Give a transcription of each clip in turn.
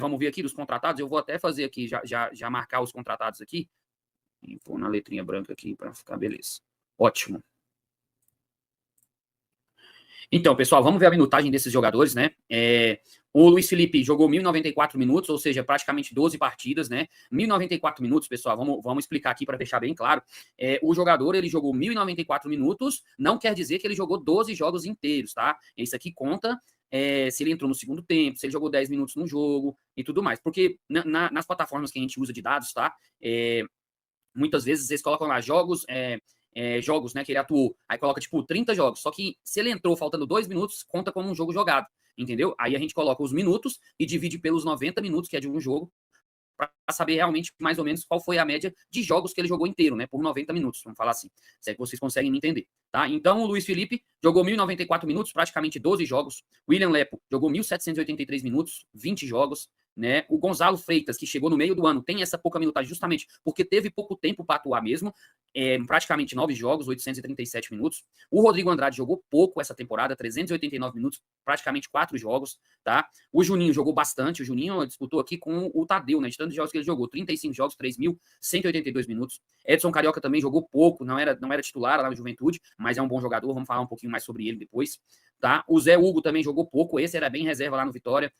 vamos ver aqui dos contratados. Eu vou até fazer aqui, já marcar os contratados aqui. E pôr na letrinha branca aqui para ficar beleza. Ótimo. Então, pessoal, vamos ver a minutagem desses jogadores, né? O Luiz Felipe jogou 1.094 minutos, ou seja, praticamente 12 partidas, né? 1.094 minutos, pessoal, vamos explicar aqui para deixar bem claro. O jogador, ele jogou 1.094 minutos, não quer dizer que ele jogou 12 jogos inteiros, tá? Isso aqui conta se ele entrou no segundo tempo, se ele jogou 10 minutos no jogo e tudo mais. Porque nas plataformas que a gente usa de dados, tá? Muitas vezes eles colocam lá jogos, né, que ele atuou. Aí coloca, tipo, 30 jogos. Só que se ele entrou faltando 2 minutos, conta como um jogo jogado, entendeu? Aí a gente coloca os minutos e divide pelos 90 minutos, que é de um jogo, para saber realmente, mais ou menos, qual foi a média de jogos que ele jogou inteiro, né, por 90 minutos, vamos falar assim. Se é que vocês conseguem me entender, tá? Então, o Luiz Felipe jogou 1.094 minutos, praticamente 12 jogos. William Lepo jogou 1.783 minutos, 20 jogos. Né? O Gonzalo Freitas, que chegou no meio do ano, tem essa pouca minutagem justamente porque teve pouco tempo para atuar mesmo, praticamente 9 jogos, 837 minutos. O Rodrigo Andrade jogou pouco essa temporada, 389 minutos, praticamente 4 jogos, tá? O Juninho jogou bastante, o Juninho disputou aqui com o Tadeu, né? De tantos jogos que ele jogou, 35 jogos, 3.182 minutos. Edson Carioca também jogou pouco, não era titular lá no Juventude, mas é um bom jogador, vamos falar um pouquinho mais sobre ele depois, tá? O Zé Hugo também jogou pouco, esse era bem reserva lá no Vitória,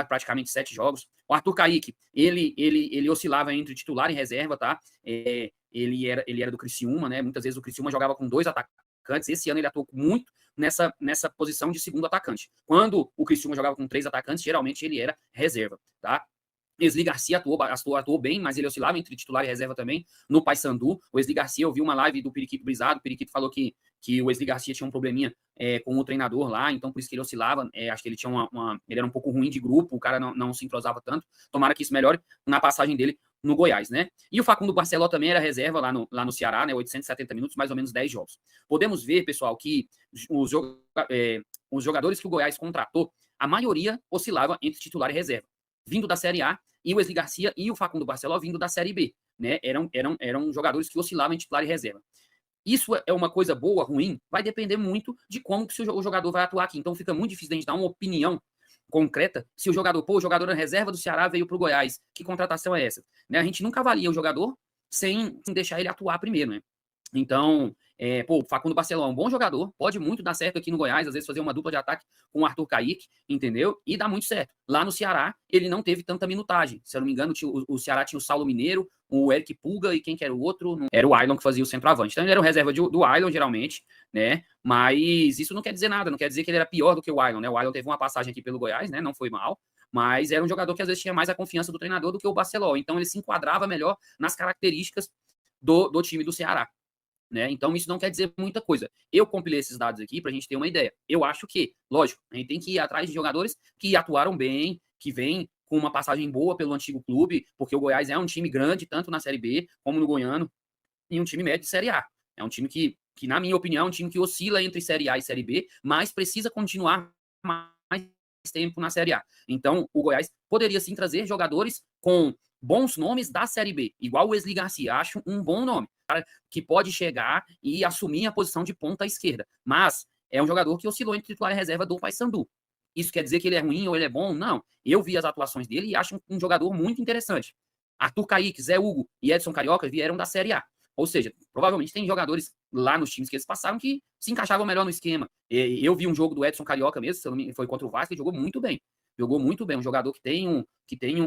praticamente 7 jogos. O Arthur Kaique, ele oscilava entre titular e reserva, tá? Ele era do Criciúma, né? Muitas vezes o Criciúma jogava com 2 atacantes. Esse ano ele atuou muito nessa posição de segundo atacante. Quando o Criciúma jogava com 3 atacantes, geralmente ele era reserva, tá? Esli Garcia atuou bem, mas ele oscilava entre titular e reserva também no Paysandu. O Esli Garcia, eu vi uma live do Periquito Brisado, o Periquito falou que o Esli Garcia tinha um probleminha com o treinador lá, então por isso que ele oscilava. Acho que ele tinha ele era um pouco ruim de grupo, o cara não se entrosava tanto. Tomara que isso melhore na passagem dele no Goiás, né? E o Facundo Barceló também era reserva lá no Ceará, né? 870 minutos, mais ou menos 10 jogos. Podemos ver, pessoal, que os jogadores que o Goiás contratou, a maioria oscilava entre titular e reserva, vindo da Série A, e o Esli Garcia e o Facundo Barceló vindo da Série B, né? Eram jogadores que oscilavam em titular e reserva. Isso é uma coisa boa, ruim? Vai depender muito de como que o jogador vai atuar aqui. Então fica muito difícil de a gente dar uma opinião concreta se o jogador na reserva do Ceará veio para o Goiás. Que contratação é essa? Né? A gente nunca avalia o jogador sem deixar ele atuar primeiro, né? Então, o Facundo Barceló é um bom jogador, pode muito dar certo aqui no Goiás, às vezes fazer uma dupla de ataque com o Arthur Kaique, entendeu? E dá muito certo. Lá no Ceará, ele não teve tanta minutagem. Se eu não me engano, o Ceará tinha o Saulo Mineiro, o Eric Pulga e quem que era o outro? Era o Ailon que fazia o centroavante. Então ele era o reserva do Ailon, geralmente, né? Mas isso não quer dizer nada, não quer dizer que ele era pior do que o Ailon, né? O Ailon teve uma passagem aqui pelo Goiás, né? Não foi mal, mas era um jogador que às vezes tinha mais a confiança do treinador do que o Barceló. Então ele se enquadrava melhor nas características do time do Ceará. Né? Então, isso não quer dizer muita coisa. Eu compilei esses dados aqui para a gente ter uma ideia. Eu acho que, lógico, a gente tem que ir atrás de jogadores que atuaram bem, que vêm com uma passagem boa pelo antigo clube, porque o Goiás é um time grande, tanto na Série B como no Goiano, e um time médio de Série A. É um time que na minha opinião, é um time que oscila entre Série A e Série B, mas precisa continuar mais tempo na Série A. Então, o Goiás poderia sim trazer jogadores com bons nomes da Série B, igual o Esli Garcia. Acho um bom nome, que pode chegar e assumir a posição de ponta esquerda. Mas é um jogador que oscilou entre titular e reserva do Paysandu. Isso quer dizer que ele é ruim ou ele é bom? Não. Eu vi as atuações dele e acho um jogador muito interessante. Arthur Kaique, Zé Hugo e Edson Carioca vieram da Série A. Ou seja, provavelmente tem jogadores lá nos times que eles passaram que se encaixavam melhor no esquema. Eu vi um jogo do Edson Carioca mesmo, foi contra o Vasco, ele jogou muito bem. Jogou muito bem, um jogador que tem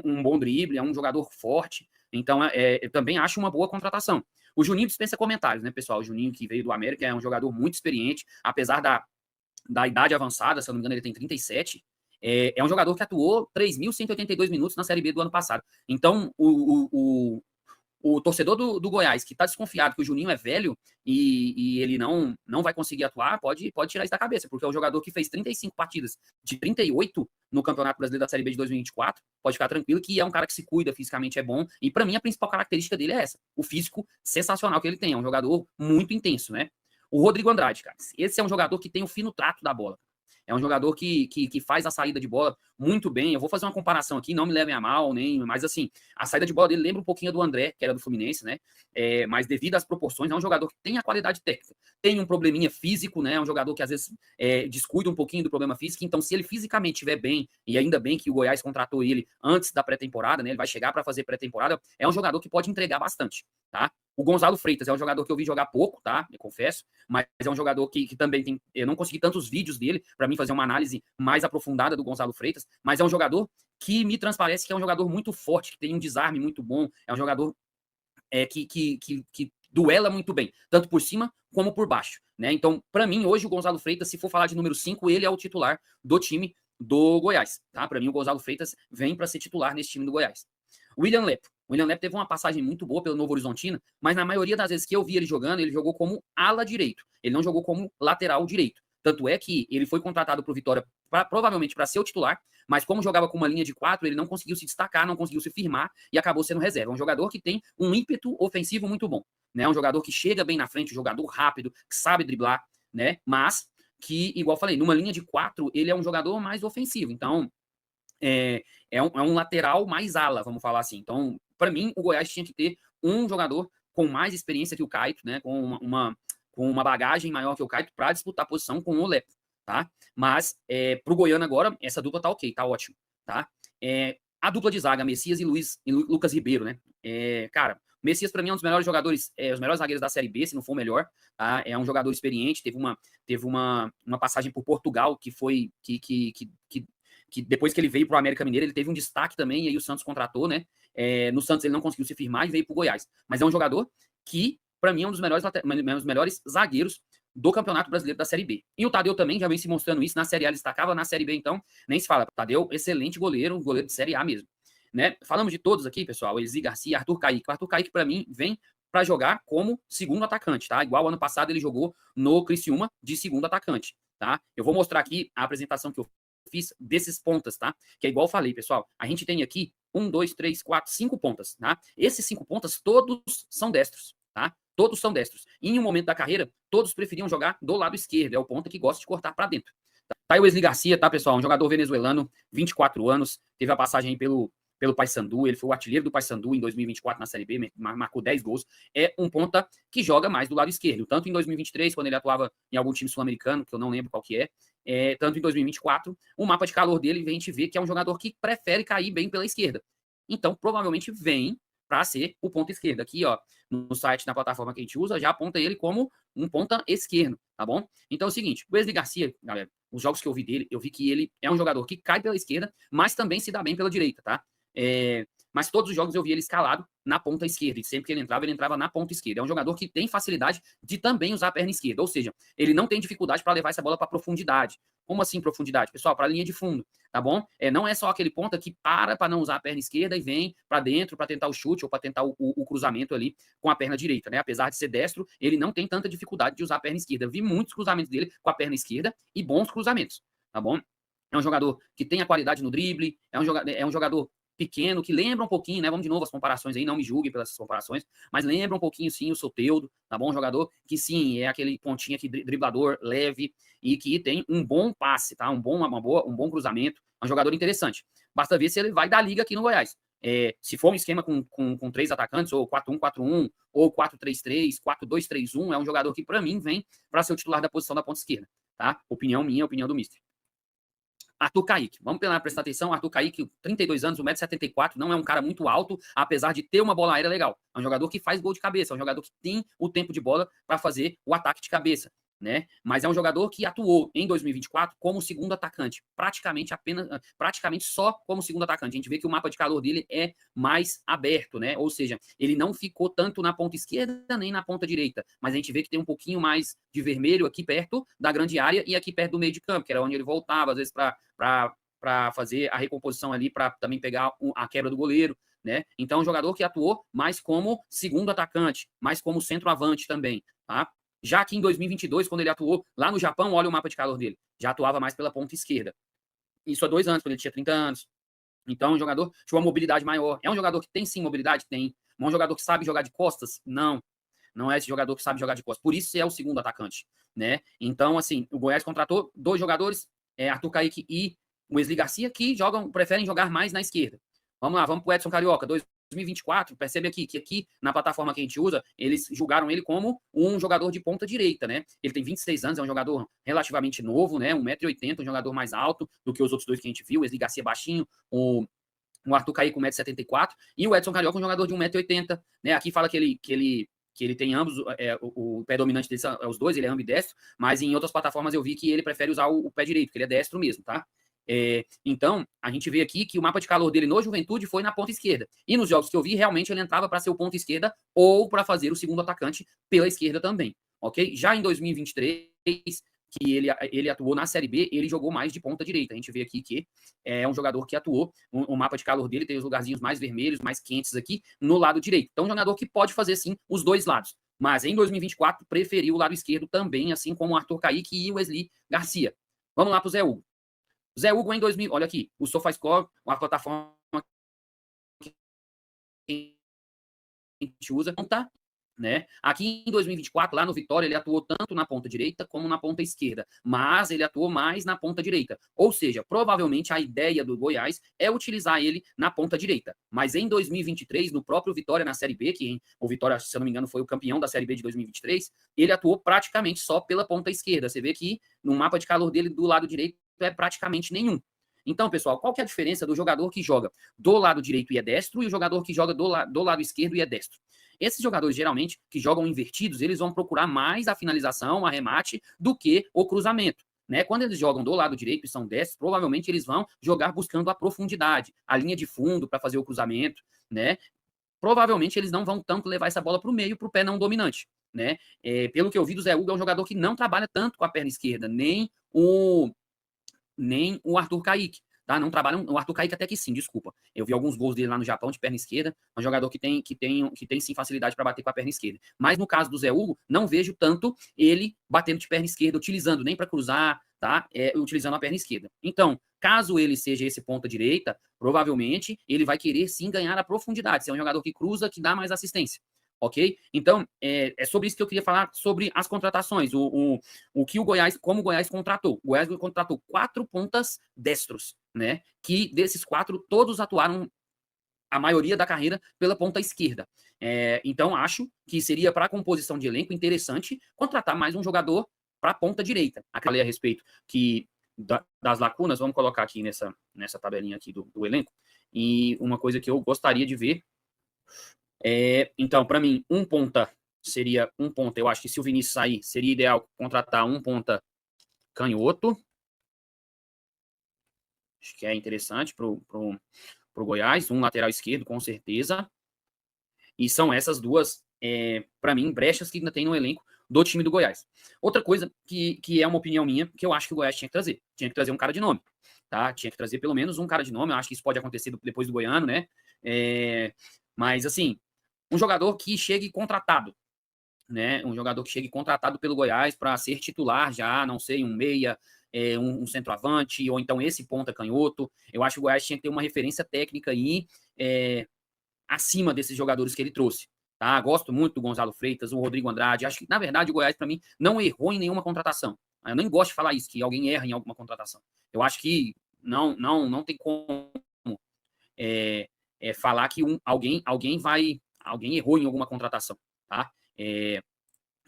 um bom drible, é um jogador forte. Então, eu também acho uma boa contratação. O Juninho dispensa comentários, né, pessoal? O Juninho, que veio do América, é um jogador muito experiente, apesar da idade avançada, se eu não me engano, ele tem 37. É um jogador que atuou 3.182 minutos na Série B do ano passado. Então, o torcedor do Goiás, que está desconfiado que o Juninho é velho e ele não vai conseguir atuar, pode tirar isso da cabeça, porque é um jogador que fez 35 partidas de 38 no Campeonato Brasileiro da Série B de 2024, pode ficar tranquilo que é um cara que se cuida, fisicamente é bom, e para mim a principal característica dele é essa, o físico sensacional que ele tem, é um jogador muito intenso, né? O Rodrigo Andrade, cara, esse é um jogador que tem o fino trato da bola. É um jogador que faz a saída de bola muito bem. Eu vou fazer uma comparação aqui, não me levem a mal, mas assim, a saída de bola dele lembra um pouquinho do André, que era do Fluminense, né? Mas devido às proporções, é um jogador que tem a qualidade técnica. Tem um probleminha físico, né? É um jogador que às vezes descuida um pouquinho do problema físico. Então, se ele fisicamente estiver bem, e ainda bem que o Goiás contratou ele antes da pré-temporada, né? Ele vai chegar para fazer pré-temporada, é um jogador que pode entregar bastante, tá? O Gonzalo Freitas é um jogador que eu vi jogar pouco, tá? Eu confesso, mas é um jogador que também tem. Eu não consegui tantos vídeos dele para mim fazer uma análise mais aprofundada do Gonzalo Freitas, mas é um jogador que me transparece que é um jogador muito forte, que tem um desarme muito bom, é um jogador que duela muito bem, tanto por cima como por baixo, né? Então, para mim, hoje o Gonzalo Freitas, se for falar de número 5, ele é o titular do time do Goiás, tá? Para mim, o Gonzalo Freitas vem para ser titular nesse time do Goiás. William Lepo. O William Lepo teve uma passagem muito boa pelo Novo Horizontino, mas na maioria das vezes que eu vi ele jogando, ele jogou como ala direito. Ele não jogou como lateral direito. Tanto é que ele foi contratado para o Vitória provavelmente para ser o titular, mas como jogava com uma linha de 4, ele não conseguiu se destacar, não conseguiu se firmar e acabou sendo reserva. É um jogador que tem um ímpeto ofensivo muito bom, né? Um jogador que chega bem na frente, um jogador rápido, que sabe driblar, né? Mas que, igual falei, numa linha de 4, ele é um jogador mais ofensivo. Então, é um lateral mais ala, vamos falar assim. Então, para mim, o Goiás tinha que ter um jogador com mais experiência que o Caito, né? Com uma bagagem maior que o Caito para disputar a posição com o Lepo, tá? Mas pro Goiano agora, essa dupla tá ok, tá ótimo, tá? A dupla de zaga, Messias e Lucas Ribeiro, né? Cara, o Messias para mim é um dos melhores jogadores, os melhores zagueiros da Série B, se não for o melhor, tá? É um jogador experiente, teve uma passagem por Portugal que foi que depois que ele veio para o América Mineiro, ele teve um destaque também, e aí o Santos contratou, né? No Santos ele não conseguiu se firmar e veio para o Goiás. Mas é um jogador que, para mim, é um dos melhores zagueiros do Campeonato Brasileiro da Série B. E o Tadeu também já vem se mostrando isso. Na Série A ele destacava, na Série B, então, nem se fala. Tadeu, excelente goleiro, goleiro de Série A mesmo. Né? Falamos de todos aqui, pessoal. Elzi Garcia, Arthur Caíque. O Arthur Caíque, para mim, vem para jogar como segundo atacante, tá? Igual ano passado ele jogou no Criciúma de segundo atacante, tá? Eu vou mostrar aqui a apresentação que eu fiz desses pontas, tá? Que é igual eu falei, pessoal. A gente tem aqui 1, 2, 3, 4, 5 pontas, tá? Esses 5 pontas, todos são destros, tá? Todos são destros. E em um momento da carreira, todos preferiam jogar do lado esquerdo. É o ponta que gosta de cortar para dentro. Tá aí o Wesley Garcia, tá, pessoal? Um jogador venezuelano, 24 anos, teve a passagem aí pelo Paysandu, ele foi o artilheiro do Paysandu em 2024 na Série B, marcou 10 gols. É um ponta que joga mais do lado esquerdo, tanto em 2023, quando ele atuava em algum time sul-americano, que eu não lembro qual que tanto em 2024, o mapa de calor dele, a gente vê que é um jogador que prefere cair bem pela esquerda. Então, provavelmente vem para ser o ponta esquerdo. Aqui, ó, no site, na plataforma que a gente usa, já aponta ele como um ponta esquerdo, tá bom? Então é o seguinte, o Wesley Garcia, galera, os jogos que eu vi dele, eu vi que ele é um jogador que cai pela esquerda, mas também se dá bem pela direita, tá? Mas todos os jogos eu vi ele escalado na ponta esquerda, e sempre que ele entrava na ponta esquerda. É um jogador que tem facilidade de também usar a perna esquerda, ou seja, ele não tem dificuldade para levar essa bola para profundidade. Como assim profundidade? Pessoal, para a linha de fundo, tá bom? Não é só aquele ponta que para não usar a perna esquerda e vem para dentro para tentar o chute ou para tentar o cruzamento ali com a perna direita, né? Apesar de ser destro, ele não tem tanta dificuldade de usar a perna esquerda. Eu vi muitos cruzamentos dele com a perna esquerda e bons cruzamentos, tá bom? É um jogador que tem a qualidade no drible, é um jogador pequeno, que lembra um pouquinho, né? Vamos de novo as comparações aí, não me julguem pelas comparações, mas lembra um pouquinho, sim, o Soteldo, tá bom? Um jogador que, sim, é aquele pontinha aqui, driblador, leve, e que tem um bom passe, tá? Um bom cruzamento, é um jogador interessante. Basta ver se ele vai dar liga aqui no Goiás. Se for um esquema com 3 atacantes, ou 4-1-4-1, ou 4-3-3, 4-2-3-1, é um jogador que, para mim, vem para ser o titular da posição da ponta esquerda, tá? Opinião minha, opinião do Mister. Arthur Caíque, vamos prestar atenção, Arthur Caíque, 32 anos, 1,74 m, não é um cara muito alto, apesar de ter uma bola aérea legal. É um jogador que faz gol de cabeça, é um jogador que tem o tempo de bola para fazer o ataque de cabeça, né? Mas é um jogador que atuou em 2024 como segundo atacante, praticamente só como segundo atacante. A gente vê que o mapa de calor dele é mais aberto, né? Ou seja, ele não ficou tanto na ponta esquerda nem na ponta direita, mas a gente vê que tem um pouquinho mais de vermelho aqui perto da grande área e aqui perto do meio de campo, que era onde ele voltava, às vezes, para fazer a recomposição ali, para também pegar a quebra do goleiro, né? Então, um jogador que atuou mais como segundo atacante, mais como centroavante também, tá? Já que em 2022, quando ele atuou lá no Japão, olha o mapa de calor dele, já atuava mais pela ponta esquerda. Isso há 2 anos, quando ele tinha 30 anos. Então, é um jogador tinha uma mobilidade maior. É um jogador que tem sim mobilidade? Tem. Mas é um jogador que sabe jogar de costas? Não. Não é esse jogador que sabe jogar de costas. Por isso é o segundo atacante, né? Então, assim, o Goiás contratou 2 jogadores Arthur Kaique e Wesley Garcia, que preferem jogar mais na esquerda. Vamos lá, vamos para o Edson Carioca, 2024, percebe aqui que aqui na plataforma que a gente usa, eles julgaram ele como um jogador de ponta direita, né? Ele tem 26 anos, é um jogador relativamente novo, né? 1,80 m, um jogador mais alto do que os outros dois que a gente viu, o Wesley Garcia baixinho, o Arthur Kaique com 1,74 m, e o Edson Carioca um jogador de 1,80 m, né? Aqui fala que ele tem ambos, o pé dominante dele é os dois, ele é ambidestro, mas em outras plataformas eu vi que ele prefere usar o pé direito, que ele é destro mesmo, tá? Então, a gente vê aqui que o mapa de calor dele no Juventude foi na ponta esquerda. E nos jogos que eu vi, realmente ele entrava para ser o ponta esquerda ou para fazer o segundo atacante pela esquerda também, ok? Já em 2023, que ele atuou na Série B, ele jogou mais de ponta direita. A gente vê aqui que é um jogador que atuou, o mapa de calor dele tem os lugarzinhos mais vermelhos, mais quentes aqui, no lado direito. Então, um jogador que pode fazer, sim, os dois lados. Mas em 2024, preferiu o lado esquerdo também, assim como o Arthur Kaique e o Wesley Garcia. Vamos lá para o Zé Hugo. Zé Hugo em 2000, olha aqui, o SofaScore, uma plataforma que a gente usa, tá? Né? Aqui em 2024, lá no Vitória, ele atuou tanto na ponta direita como na ponta esquerda, mas ele atuou mais na ponta direita. Ou seja, provavelmente a ideia do Goiás é utilizar ele na ponta direita. Mas em 2023, no próprio Vitória na Série B, que o Vitória, se eu não me engano, foi o campeão da Série B de 2023, ele atuou praticamente só pela ponta esquerda. Você vê que no mapa de calor dele do lado direito é praticamente nenhum. Então, pessoal, qual que é a diferença do jogador que joga do lado direito e é destro e o jogador que joga do lado esquerdo e é destro? Esses jogadores, geralmente, que jogam invertidos, eles vão procurar mais a finalização, o arremate, do que o cruzamento. Né? Quando eles jogam do lado direito e são destros, provavelmente eles vão jogar buscando a profundidade, a linha de fundo para fazer o cruzamento, né? Provavelmente eles não vão tanto levar essa bola para o meio, para o pé não dominante, né? Pelo que eu vi do Zé Hugo, é um jogador que não trabalha tanto com a perna esquerda, nem o Arthur Kaique, tá? Não trabalham, o Arthur Kaique até que sim, desculpa. Eu vi alguns gols dele lá no Japão de perna esquerda, é um jogador que tem sim facilidade para bater com a perna esquerda. Mas no caso do Zé Hugo, não vejo tanto ele batendo de perna esquerda, utilizando nem para cruzar, tá? Utilizando a perna esquerda. Então, caso ele seja esse ponta direita, provavelmente ele vai querer sim ganhar a profundidade, ser um jogador que cruza, que dá mais assistência. Ok? Então, é sobre isso que eu queria falar, sobre as contratações, o que como o Goiás contratou. O Goiás contratou 4 pontas destros, né? Que desses 4, todos atuaram a maioria da carreira pela ponta esquerda. Então, acho que seria para a composição de elenco interessante contratar mais um jogador para a ponta direita. Aqui eu falei a respeito das lacunas, vamos colocar aqui nessa tabelinha aqui do elenco, e uma coisa que eu gostaria de ver. Então, para mim, seria um ponta. Eu acho que se o Vinícius sair, seria ideal contratar um ponta canhoto. Acho que é interessante pro Goiás, um lateral esquerdo, com certeza. E são essas duas, para mim, brechas que ainda tem no elenco do time do Goiás. Outra coisa que é uma opinião minha, que eu acho que o Goiás tinha que trazer. Tinha que trazer um cara de nome, tá? Tinha que trazer pelo menos um cara de nome. Eu acho que isso pode acontecer depois do Goiano, né? Mas, assim, um jogador que chegue contratado, né? Um jogador que chegue contratado pelo Goiás para ser titular já, não sei, um meia, um centroavante, ou então esse ponta canhoto. Eu acho que o Goiás tinha que ter uma referência técnica aí acima desses jogadores que ele trouxe. Tá? Gosto muito do Gonzalo Freitas, o Rodrigo Andrade. Acho que, na verdade, o Goiás, para mim, não errou em nenhuma contratação. Eu nem gosto de falar isso, que alguém erra em alguma contratação. Eu acho que não tem como falar que alguém errou em alguma contratação, tá?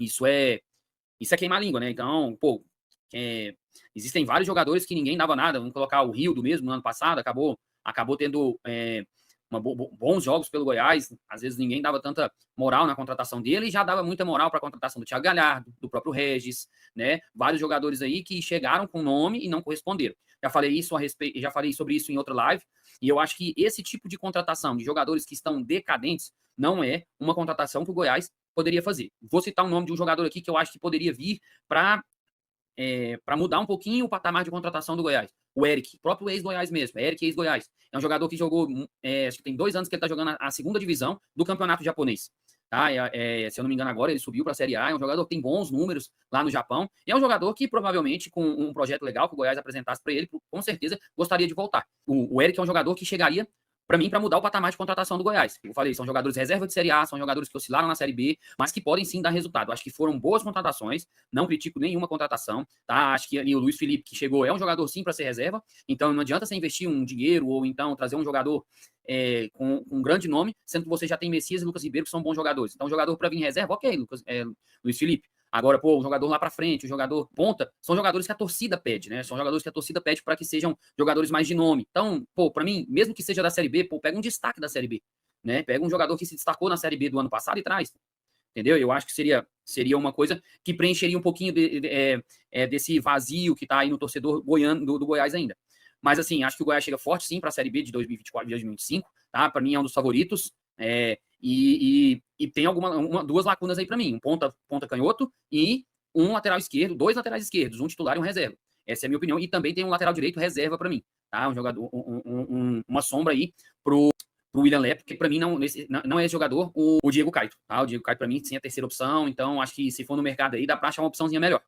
Isso é queimar a língua, né? Então, pô, existem vários jogadores que ninguém dava nada. Vamos colocar o Rildo mesmo no ano passado, acabou tendo bons jogos pelo Goiás. Às vezes ninguém dava tanta moral na contratação dele e já dava muita moral para a contratação do Thiago Galhardo, do próprio Regis, né? Vários jogadores aí que chegaram com nome e não corresponderam. Já falei sobre isso em outra live, e eu acho que esse tipo de contratação de jogadores que estão decadentes não é uma contratação que o Goiás poderia fazer. Vou citar o nome de um jogador aqui que eu acho que poderia vir para mudar um pouquinho o patamar de contratação do Goiás. O Eric, próprio ex-Goiás mesmo, Eric ex-Goiás. É um jogador que jogou, acho que tem 2 anos que ele está jogando a segunda divisão do campeonato japonês. Tá? Se eu não me engano agora, ele subiu para a Série A, é um jogador que tem bons números lá no Japão, e é um jogador que provavelmente, com um projeto legal que o Goiás apresentasse para ele, com certeza gostaria de voltar. O Eric é um jogador que chegaria para mim, para mudar o patamar de contratação do Goiás. Eu falei, são jogadores reserva de Série A, são jogadores que oscilaram na Série B, mas que podem sim dar resultado. Acho que foram boas contratações, não critico nenhuma contratação, tá? Acho que ali o Luiz Felipe, que chegou, é um jogador sim para ser reserva, então não adianta você investir um dinheiro ou então trazer um jogador com um grande nome, sendo que você já tem Messias e Lucas Ribeiro, que são bons jogadores. Então, jogador para vir em reserva, ok, Luiz Felipe. Agora, pô, o jogador lá para frente, o jogador ponta, são jogadores que a torcida pede, né? São jogadores que a torcida pede para que sejam jogadores mais de nome. Então, pô, para mim, mesmo que seja da Série B, pô, pega um destaque da Série B, né? Pega um jogador que se destacou na Série B do ano passado e traz, entendeu? Eu acho que seria uma coisa que preencheria um pouquinho desse vazio que tá aí no torcedor goiano, do Goiás ainda. Mas, assim, acho que o Goiás chega forte, sim, para a Série B de 2024 e 2025, tá? Para mim é um dos favoritos. E tem duas lacunas aí para mim, um ponta canhoto e um lateral esquerdo, dois laterais esquerdos, um titular e um reserva. Essa é a minha opinião. E também tem um lateral direito reserva para mim, tá? Um jogador, uma sombra aí pro William Lé, porque para mim não é esse jogador, o Diego Caio, tá? O Diego Caio para mim sim é a terceira opção, então acho que se for no mercado aí dá para achar uma opçãozinha melhor.